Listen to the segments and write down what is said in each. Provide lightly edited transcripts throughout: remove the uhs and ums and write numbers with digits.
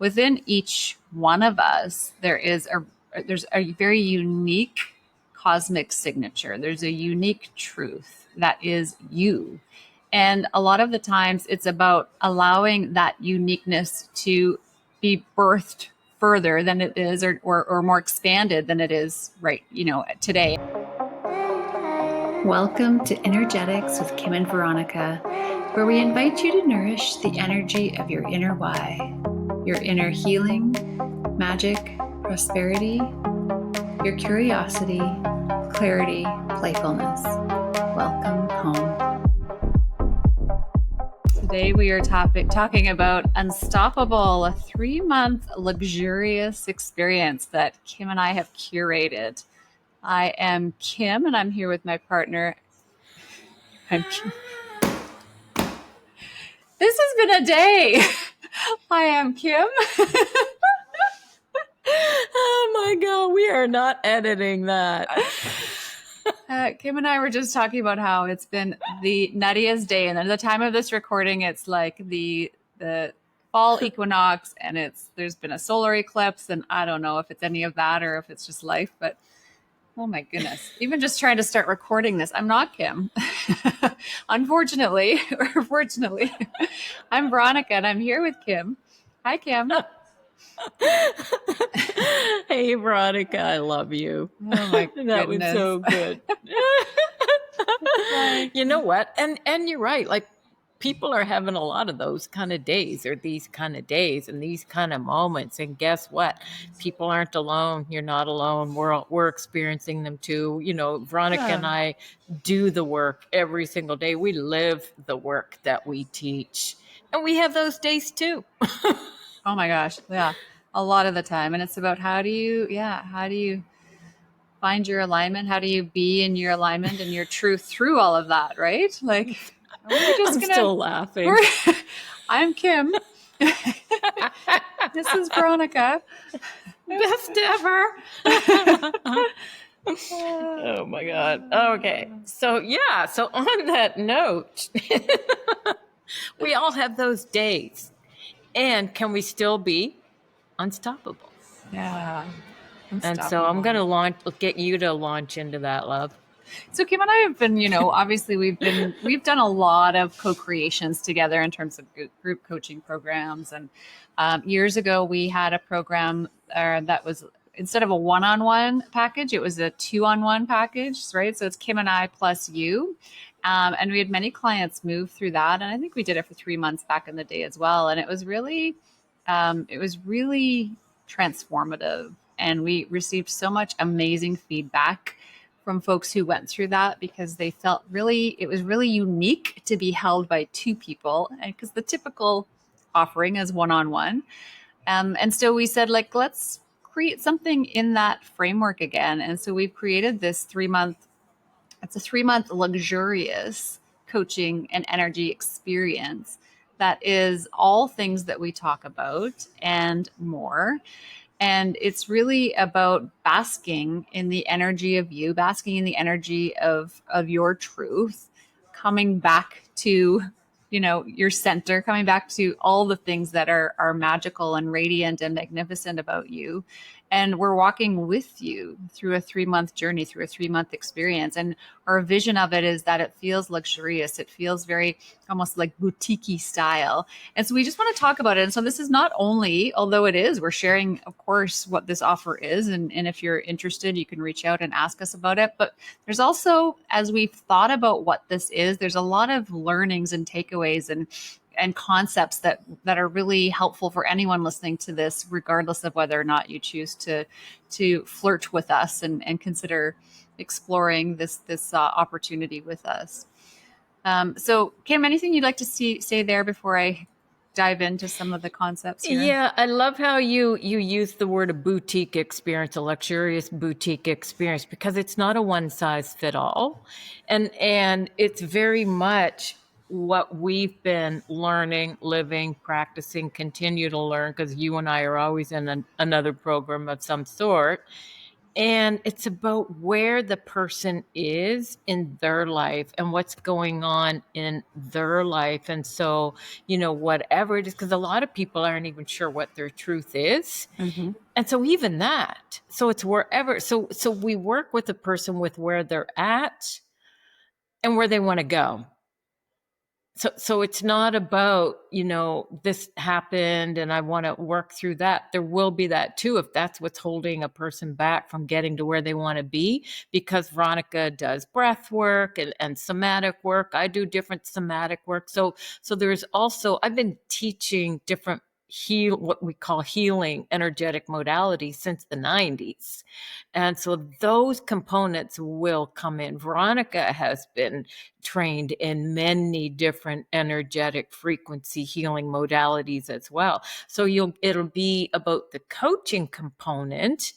within each one of us, there's a very unique cosmic signature. There's a unique truth that is you. And a lot of the times it's about allowing that uniqueness to be birthed further than it is, or more expanded than it is right, today. Welcome to Energetics with Kim and Veronica, where we invite you to nourish the energy of your inner why, your inner healing, magic, prosperity, your curiosity, clarity, playfulness. Welcome home. Today we are talking about Unstoppable, a 3-month luxurious experience that Kim and I have curated. I am Kim, and I'm here with my partner. This has been a day. I am Kim. Oh my God, we are not editing that. Kim and I were just talking about how it's been the nuttiest day, and at the time of this recording, it's like the fall equinox, and there's been a solar eclipse, and I don't know if it's any of that or if it's just life, but oh my goodness. Even just trying to start recording this, I'm not Kim. Unfortunately, or fortunately, I'm Veronica, and I'm here with Kim. Hi, Kim. Hey, Veronica, I love you. Oh my goodness. That was so good. You know what? And you're right. Like, people are having a lot of those kind of days, or these kind of days and these kind of moments. And guess what? People aren't alone. You're not alone. We're experiencing them too. Veronica and I do the work every single day. We live the work that we teach. And we have those days too. Oh my gosh. Yeah. A lot of the time. And it's about how do you find your alignment? How do you be in your alignment and your truth through all of that, right? Like, I'm still laughing. I'm Kim. This is Veronica. Best ever. Oh my God. Okay. So on that note, we all have those days. And can we still be unstoppable? Yeah. And so I'm going to get you to launch into that, love. So Kim and I have been, obviously we've done a lot of co-creations together in terms of group coaching programs. And years ago, we had a program that was, instead of a one-on-one package, it was a 2-on-1 package, right? So it's Kim and I plus you. And we had many clients move through that. And I think we did it for 3 months back in the day as well. And it was really transformative. And we received so much amazing feedback from folks who went through that, because they felt it was really unique to be held by two people. And because the typical offering is one-on-one. And so we said, like, let's create something in that framework again. And so we've created this 3-month luxurious coaching and energy experience that is all things that we talk about and more. And it's really about basking in the energy of you, basking in the energy of your truth, coming back to, your center, coming back to all the things that are magical and radiant and magnificent about you. And we're walking with you through a 3-month journey, through a 3-month experience. And our vision of it is that it feels luxurious. It feels very almost like boutique-y style. And so we just want to talk about it. And so this is not only, although it is, we're sharing, of course, what this offer is. And if you're interested, you can reach out and ask us about it. But there's also, as we've thought about what this is, there's a lot of learnings and takeaways and concepts that are really helpful for anyone listening to this, regardless of whether or not you choose to flirt with us and consider exploring this opportunity with us. So Kim, anything you'd like to say there before I dive into some of the concepts here? Yeah, I love how you use the word a boutique experience, a luxurious boutique experience, because it's not a one size fit all. And it's very much what we've been learning, living, practicing, continue to learn, because you and I are always in another program of some sort. And it's about where the person is in their life and what's going on in their life. And so, whatever it is, because a lot of people aren't even sure what their truth is. Mm-hmm. And so even that, so it's wherever, so we work with a person with where they're at and where they want to go. So it's not about, this happened and I want to work through that. There will be that too, if that's what's holding a person back from getting to where they want to be, because Veronica does breath work and somatic work. I do different somatic work. So there's also, I've been teaching different what we call healing energetic modalities since the 90s. And so those components will come in. Veronica has been trained in many different energetic frequency healing modalities as well. So it'll be about the coaching component,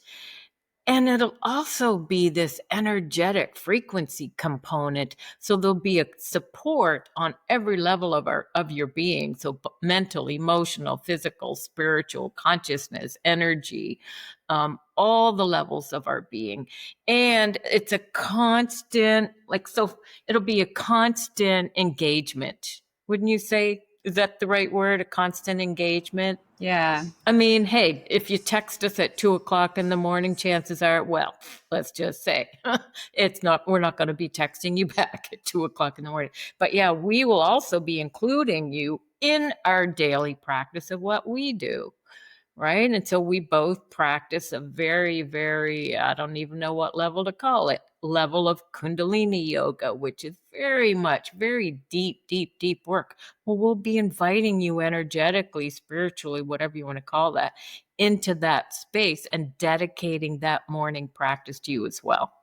and it'll also be this energetic frequency component. So there'll be a support on every level of your being. So mental, emotional, physical, spiritual, consciousness, energy, all the levels of our being. And it's a constant, so it'll be a constant engagement. Wouldn't you say? Is that the right word? A constant engagement? Yeah. I mean, hey, if you text us at 2:00 in the morning, chances are, well, let's just say we're not going to be texting you back at 2:00 in the morning. But yeah, we will also be including you in our daily practice of what we do. Right. And so we both practice a very, very, I don't even know what level to call it, level of Kundalini yoga, which is very much, very deep, deep, deep work. Well, we'll be inviting you energetically, spiritually, whatever you want to call that, into that space and dedicating that morning practice to you as well.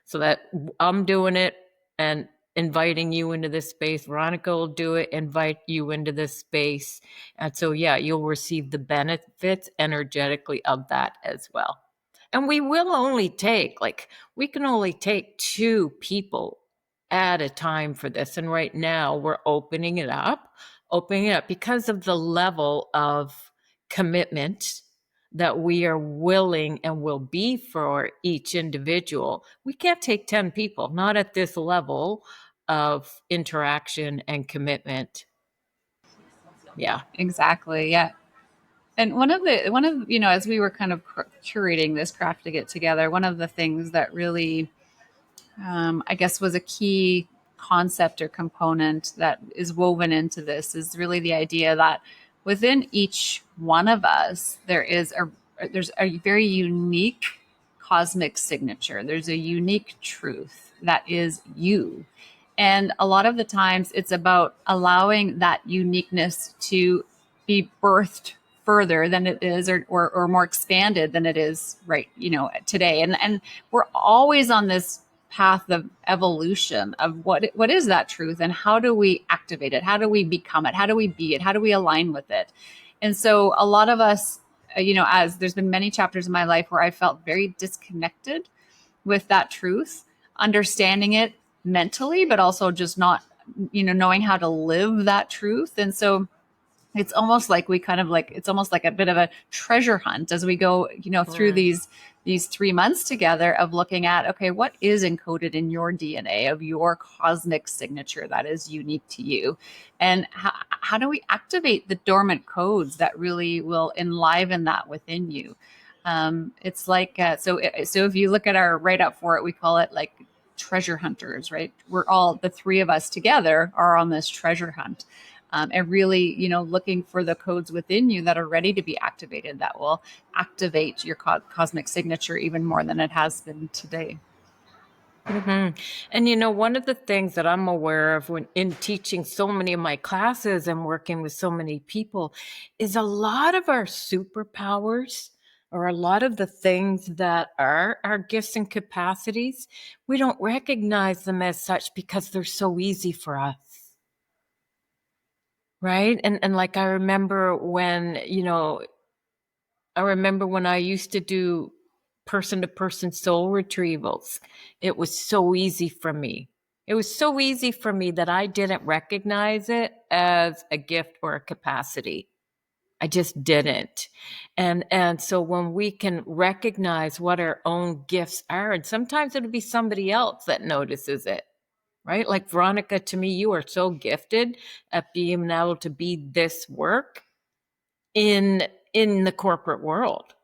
So that I'm doing it and inviting you into this space. Veronica will do it, invite you into this space. And so, yeah, you'll receive the benefits energetically of that as well. And we will only we can only take 2 people at a time for this. And right now we're opening it up because of the level of commitment that we are willing and will be for each individual. We can't take 10 people, not at this level of interaction and commitment. Yeah. Exactly. Yeah. And as we were kind of curating this, crafting it together, one of the things that really, I guess, was a key concept or component that is woven into this is really the idea that within each one of us, there's a very unique cosmic signature. There's a unique truth that is you. And a lot of the times it's about allowing that uniqueness to be birthed further than it is, or more expanded than it is right, today. And we're always on this path of evolution of what is that truth and how do we activate it? How do we become it? How do we be it? How do we align with it? And so a lot of us, as there's been many chapters in my life where I felt very disconnected with that truth, understanding it mentally, but also just not, knowing how to live that truth. And so it's almost like it's almost like a bit of a treasure hunt as we go, through these 3 months together of looking at, okay, what is encoded in your DNA of your cosmic signature that is unique to you, and how do we activate the dormant codes that really will enliven that within you. It's like, so if you look at our write up for it, we call it like treasure hunters, right? We're all, the 3 of us together are on this treasure hunt, and really, looking for the codes within you that are ready to be activated, that will activate your cosmic signature even more than it has been today. Mm-hmm. And one of the things that I'm aware of when in teaching so many of my classes and working with so many people is a lot of our superpowers, or a lot of the things that are our gifts and capacities, we don't recognize them as such because they're so easy for us. Right. And like I remember when I used to do person to person soul retrievals. It was so easy for me. It was so easy for me that I didn't recognize it as a gift or a capacity. I just didn't. And so when we can recognize what our own gifts are, and sometimes it'll be somebody else that notices it, right? Like Veronica, to me, you are so gifted at being able to be this work in the corporate world,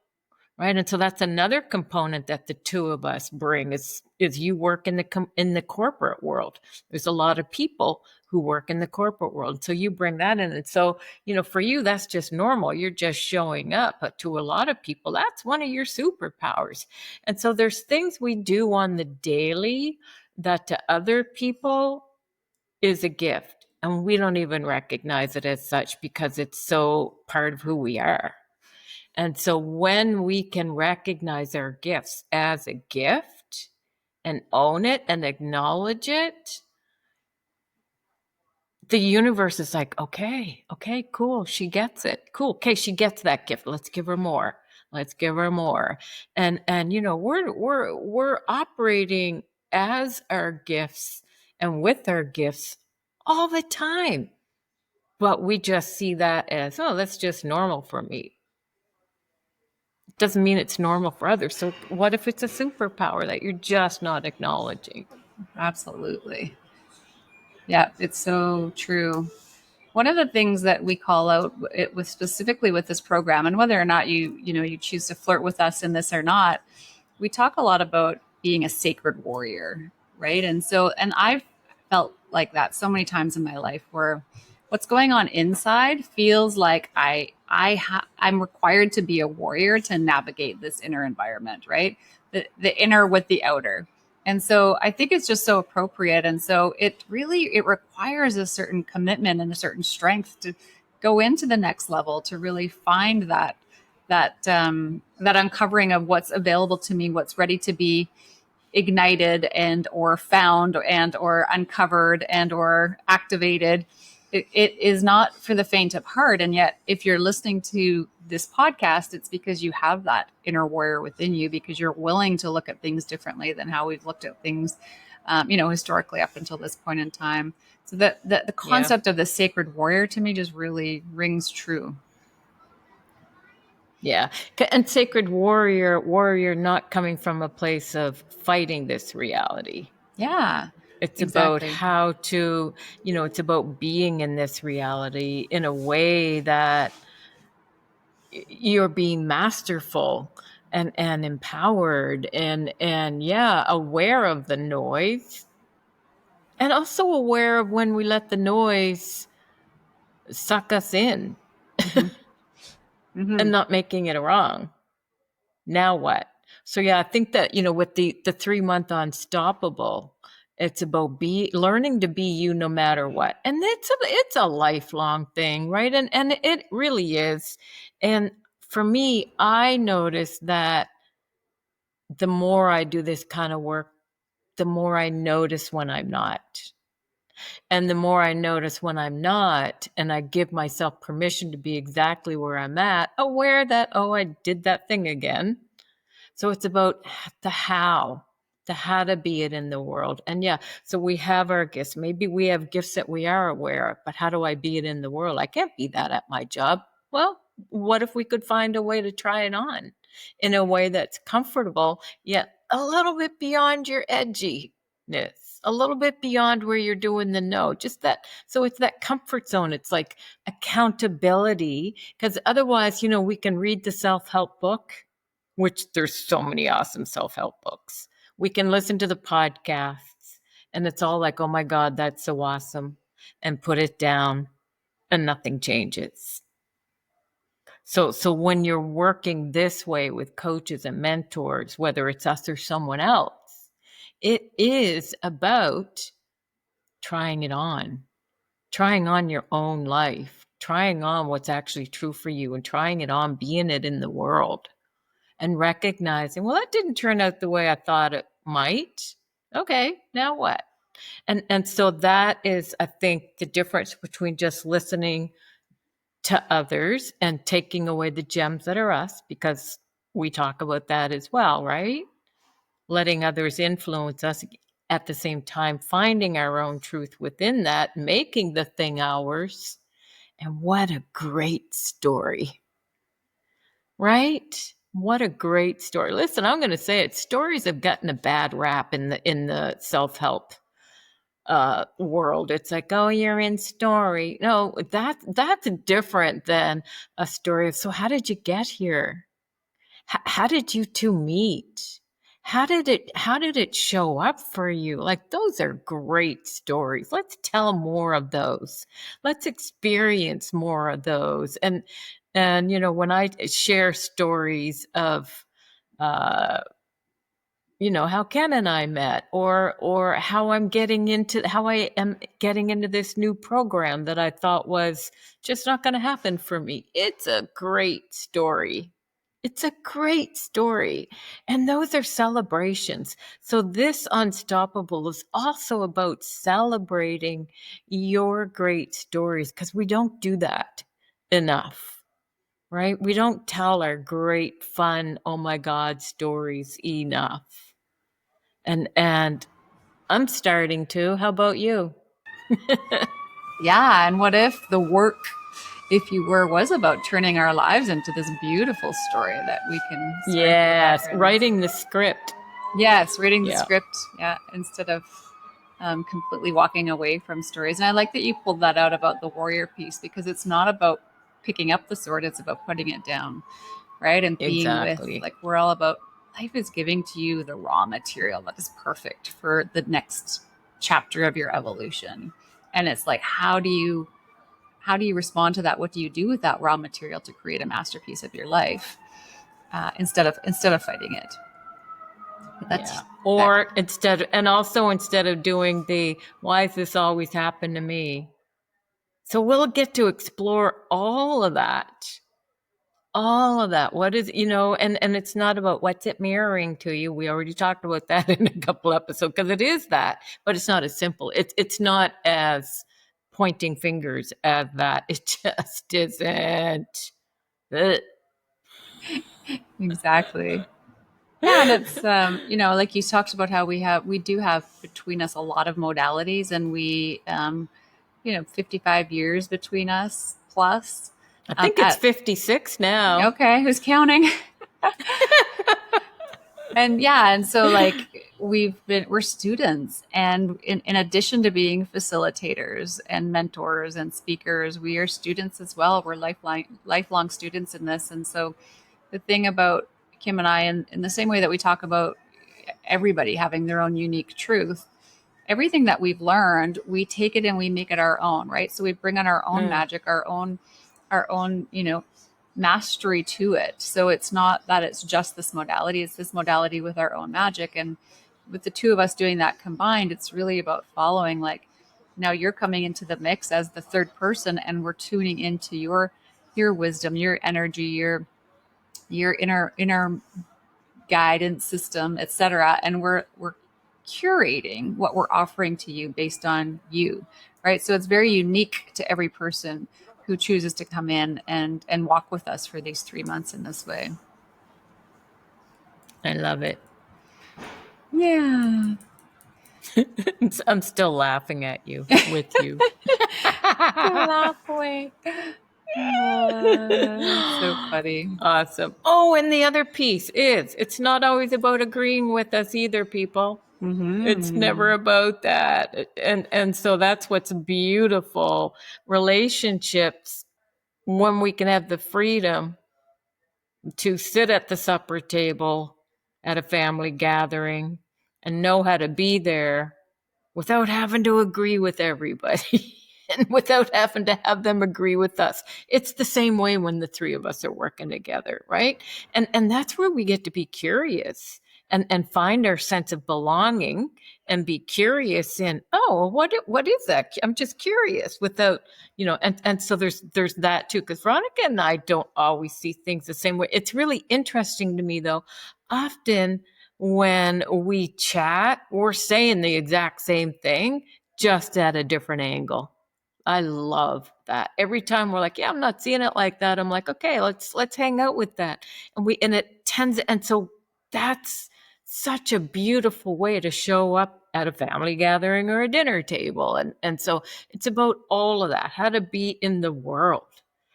right? And so that's another component that the two of us bring is you work in the corporate world. There's a lot of people who work in the corporate world, so you bring that in. And so, for you, that's just normal. You're just showing up. But to a lot of people, that's one of your superpowers. And so there's things we do on the daily that to other people is a gift, and we don't even recognize it as such because it's so part of who we are. And so when we can recognize our gifts as a gift and own it and acknowledge it, the universe is like, okay, cool. She gets it. Cool. Okay. She gets that gift. Let's give her more. Let's give her more. And we're operating as our gifts and with our gifts all the time. But we just see that as, oh, that's just normal for me. Doesn't mean it's normal for others. So what if it's a superpower that you're just not acknowledging? Absolutely. Yeah, it's so true. One of the things that we call out it with specifically with this program, and whether or not you choose to flirt with us in this or not, we talk a lot about being a sacred warrior, right? And I've felt like that so many times in my life where what's going on inside feels like I'm required to be a warrior to navigate this inner environment, right? The inner with the outer. And so I think it's just so appropriate. And so it requires a certain commitment and a certain strength to go into the next level to really find that uncovering of what's available to me, what's ready to be ignited and or found and or uncovered and or activated. It is not for the faint of heart. And yet, if you're listening to this podcast, it's because you have that inner warrior within you, because you're willing to look at things differently than how we've looked at things, historically up until this point in time. So the concept of the sacred warrior to me just really rings true. Yeah. And sacred warrior not coming from a place of fighting this reality. Yeah. It's Exactly. about how to, it's about being in this reality in a way that you're being masterful and empowered and aware of the noise, and also aware of when we let the noise suck us in. Mm-hmm. Mm-hmm. And not making it wrong. Now what? So I think that, with the 3-month unstoppable, it's about learning to be you no matter what. And it's a lifelong thing, right? And it really is. And for me, I notice that the more I do this kind of work, the more I notice when I'm not. And the more I notice when I'm not, and I give myself permission to be exactly where I'm at, aware that, oh, I did that thing again. So it's about the how to be it in the world. And so we have our gifts. Maybe we have gifts that we are aware of, but how do I be it in the world? I can't be that at my job. Well, what if we could find a way to try it on in a way that's comfortable, yet a little bit beyond your edginess, a little bit beyond where you're doing the no, just that. So it's that comfort zone. It's like accountability, because otherwise, we can read the self-help book, which there's so many awesome self-help books. We can listen to the podcasts and it's all like, oh my God, that's so awesome, and put it down and nothing changes. So when you're working this way with coaches and mentors, whether it's us or someone else, it is about trying it on, trying on your own life, trying on what's actually true for you, and trying it on, being it in the world, and recognizing, well, that didn't turn out the way I thought it might. Okay, now what? And so that is, I think, the difference between just listening to others and taking away the gems that are us, because we talk about that as well, right? Letting others influence us, at the same time finding our own truth within that, making the thing ours, And what a great story, right? What a great story. Listen, I'm going to say it. Stories have gotten a bad rap in the self-help world. It's like, oh, you're in story. No, that's different than a story of, so how did you get here? How did you two meet? How did it show up for you? Like, those are great stories. Let's tell more of those. Let's experience more of those. And when I share stories of uh how Ken and I met, or how I am getting into this new program that I thought was just not going to happen for me. It's a great story. It's a great story. And those are celebrations. So this Unstoppable is also about celebrating your great stories, because we don't do that enough, right? We don't tell our great, fun, oh my God stories enough. And I'm starting to. How about you? Yeah. And what if the work, if you were, was about turning our lives into this beautiful story that we can start in the Yes, background? writing the script. Yes, reading the Yeah, script. Yeah, instead of completely walking away from stories. And I like that you pulled that out about the warrior piece, because it's not about picking up the sword, it's about putting it down, right? And being with, exactly. like, we're all about, life is giving to you the raw material that is perfect for the next chapter of your evolution. And it's like, how do you respond to that? What do you do with that raw material to create a masterpiece of your life, instead of fighting it? But Yeah. that Or instead of doing the, why does this always happen to me? So we'll get to explore all of that. All of that. What is, and it's not about what's it mirroring to you. We already talked about that in a couple episodes, because it is that, but it's not as simple. It's not as pointing fingers as that. It just isn't. Ugh. exactly. Yeah, and it's like you talked about how we do have between us a lot of modalities, and 55 years between us plus. I think it's At 56 now. Okay, who's counting? And yeah, and so, like, we're students, and in addition to being facilitators and mentors and speakers, we are students as well. We're lifelong students in this. And so the thing about Kim and I, in the same way that we talk about everybody having their own unique truth, everything that we've learned, we take it and we make it our own, right? So we bring on our own Mm. magic, our own, mastery to it. So it's not that it's just this modality, it's this modality with our own magic. And with the two of us doing that combined, it's really about following, like, now you're coming into the mix as the third person, and we're tuning into your wisdom, your energy, your inner guidance system, etc. And we're curating what we're offering to you based on you, right? So it's very unique to every person who chooses to come in and walk with us for these 3 months in this way. I love it. Yeah. I'm still laughing at you, with you. Don't laugh away. So funny. Awesome. Oh, and the other piece is, it's not always about agreeing with us either, people. It's never Mm-hmm. about that. And so that's what's beautiful. Relationships, when we can have the freedom to sit at the supper table at a family gathering and know how to be there without having to agree with everybody and without having to have them agree with us. It's the same way when the three of us are working together, right? And that's where we get to be curious and find our sense of belonging and be curious in, oh, what is that? I'm just curious, without, and so there's that too, because Veronica and I don't always see things the same way. It's really interesting to me, though. Often when we chat, we're saying the exact same thing, just at a different angle. I love that. Every time we're like, yeah, I'm not seeing it like that. I'm like, okay, let's hang out with that. And it tends, and so that's such a beautiful way to show up at a family gathering or a dinner table. And so it's about all of that, how to be in the world,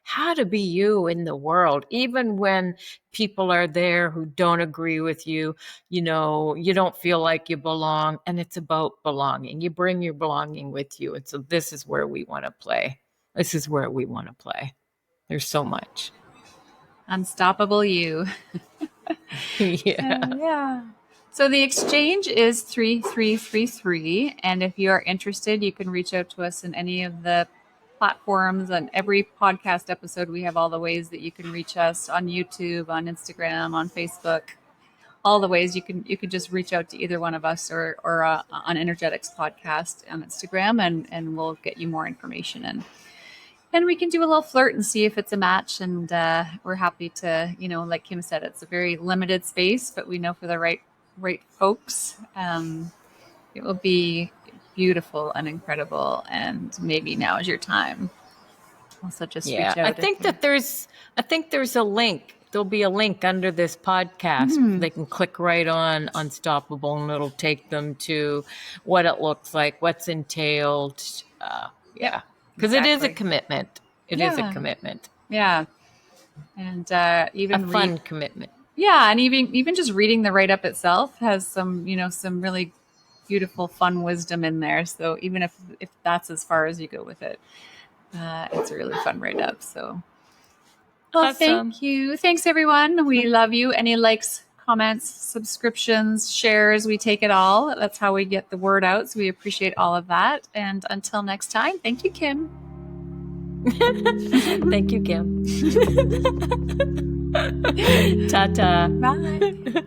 how to be you in the world, even when people are there who don't agree with you, you know, you don't feel like you belong. And it's about belonging. You bring your belonging with you. And so this is where we want to play. This is where we want to play. There's so much. Unstoppable you. Yeah. Yeah. So the exchange is 3333. And if you are interested, you can reach out to us in any of the platforms. And every podcast episode, we have all the ways that you can reach us on YouTube, on Instagram, on Facebook. All the ways you can just reach out to either one of us or on Energetics Podcast on Instagram, and we'll get you more information, and we can do a little flirt and see if it's a match. And we're happy to, you know, like Kim said, it's a very limited space, but we know for the right folks, it will be beautiful and incredible. And maybe now is your time. Also, just Yeah. reach out. I think there's a link. There'll be a link under this podcast. Mm-hmm. They can click right on Unstoppable, and it'll take them to what it looks like, what's entailed. Yeah. Because Exactly. it is a commitment. It is a commitment. Yeah. And even a fun commitment. Yeah, and even just reading the write-up itself has some, you know, some really beautiful, fun wisdom in there. So even if that's as far as you go with it, it's a really fun write-up. So, well, Awesome. Thank you. Thanks, everyone. We love you. Any likes, comments, subscriptions, shares, we take it all. That's how we get the word out. So we appreciate all of that. And until next time, thank you, Kim. Thank you, Kim. Ta-ta. Bye.